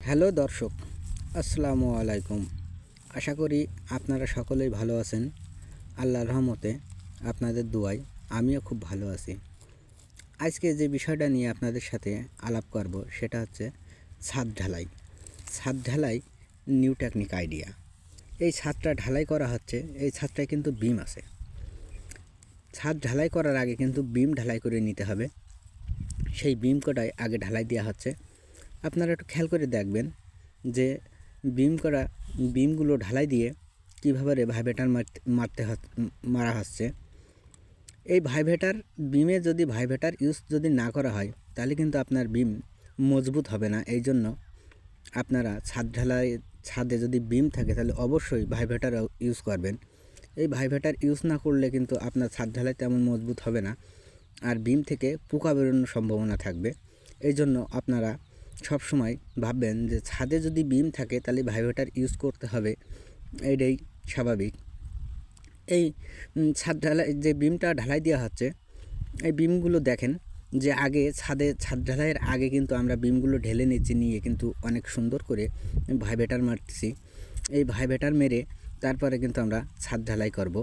Hello দর্শক, আসসালামু আলাইকুম। আশা করি আপনারা সকলেই ভালো আছেন। আল্লাহর রহমতে আপনাদের দোয়ায় আমিও খুব ভালো আছি। আজকে যে বিষয়টা নিয়ে আপনাদের সাথে আলাপ করব সেটা হচ্ছে ছাদ ঢালাই। ছাদ ঢালাই নিউ টেকনিক আইডিয়া। এই ছাদটা ঢালাই করা হচ্ছে, এই ছাদটায় কিন্তু বিম আছে। ছাদ ঢালাই করার আগে কিন্তু বিম ঢালাই করে নিতে হবে। সেই বিম কটায় আগে ঢালাই দেওয়া হচ্ছে। আপনারা একটু খেয়াল করে দেখবেন যে বিমগুলো ঢালাই দিয়ে কীভাবে ভাইব্রেটার মারা হচ্ছে। এই বিমে যদি ভাইব্রেটার ইউজ যদি না করা হয় তাহলে কিন্তু আপনার বিম মজবুত হবে না। এই জন্য আপনারা ছাদে যদি বিম থাকে তাহলে অবশ্যই ভাইব্রেটার ইউজ করবেন। এই ভাইব্রেটার ইউজ না করলে কিন্তু আপনার ছাদ ঢালাই তেমন মজবুত হবে না, আর বিম থেকে পোকা বেরোনোর সম্ভাবনা থাকবে। এই জন্য আপনারা সবসময় ভাববেন যে ছাদে যদি বিম থাকে তাহলে ভাইব্রেটার ইউজ করতে হবে, এটাই স্বাভাবিক। এই ছাদ ঢালাই যে বিমটা ঢালাই দেওয়া হচ্ছে, এই বিমগুলো দেখেন যে আগে ছাদ ঢালাইয়ের আগে কিন্তু আমরা বিমগুলো ঢেলে নিয়ে কিন্তু অনেক সুন্দর করে ভাইব্রেটার মারতেছি। এই ভাইব্রেটার মেরে তারপরে কিন্তু আমরা ছাদ ঢালাই করব।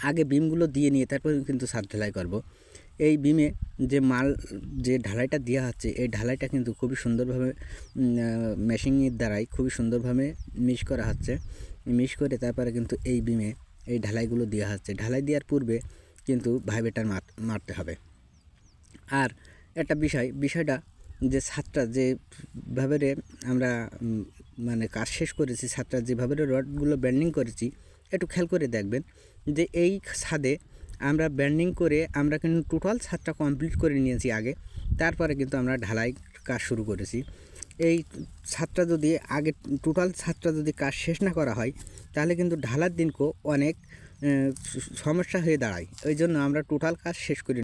আগে বিমগুলো দিয়ে নিয়ে তারপরে কিন্তু ছাদ ঢালাই করব। এই বিমে যে ঢালাইটা দেওয়া হচ্ছে, এই ঢালাইটা কিন্তু খুবই সুন্দরভাবে মেশিনের দ্বারাই খুবই সুন্দরভাবে মিশ করা হচ্ছে। মিশ করে তারপরে কিন্তু এই বিমে এই ঢালাইগুলো দেওয়া হচ্ছে। ঢালাই দেওয়ার পূর্বে কিন্তু ভাইব্রেটার মারতে হবে। আর একটা বিষয়টা যে ছাদটা যেভাবে আমরা কাজ শেষ করেছি, ছাদটা যেভাবে রডগুলো ব্যান্ডিং করেছি, একটু খেয়াল করে দেখবেন যে এই ছাদে আমরা ব্যান্ডিং করে আমরা কিন্তু টোটাল ছাদটা কমপ্লিট করে নিয়েছি আগে, তারপরে কিন্তু আমরা ঢালাই কাজ শুরু করেছি। এই ছাদটা যদি আগে টোটাল ছাদটা যদি কাজ শেষ না করা হয় তাহলে কিন্তু ঢালার দিনকেও অনেক সমস্যা হয়ে দাঁড়ায়। ওই জন্য আমরা টোটাল কাজ শেষ করি।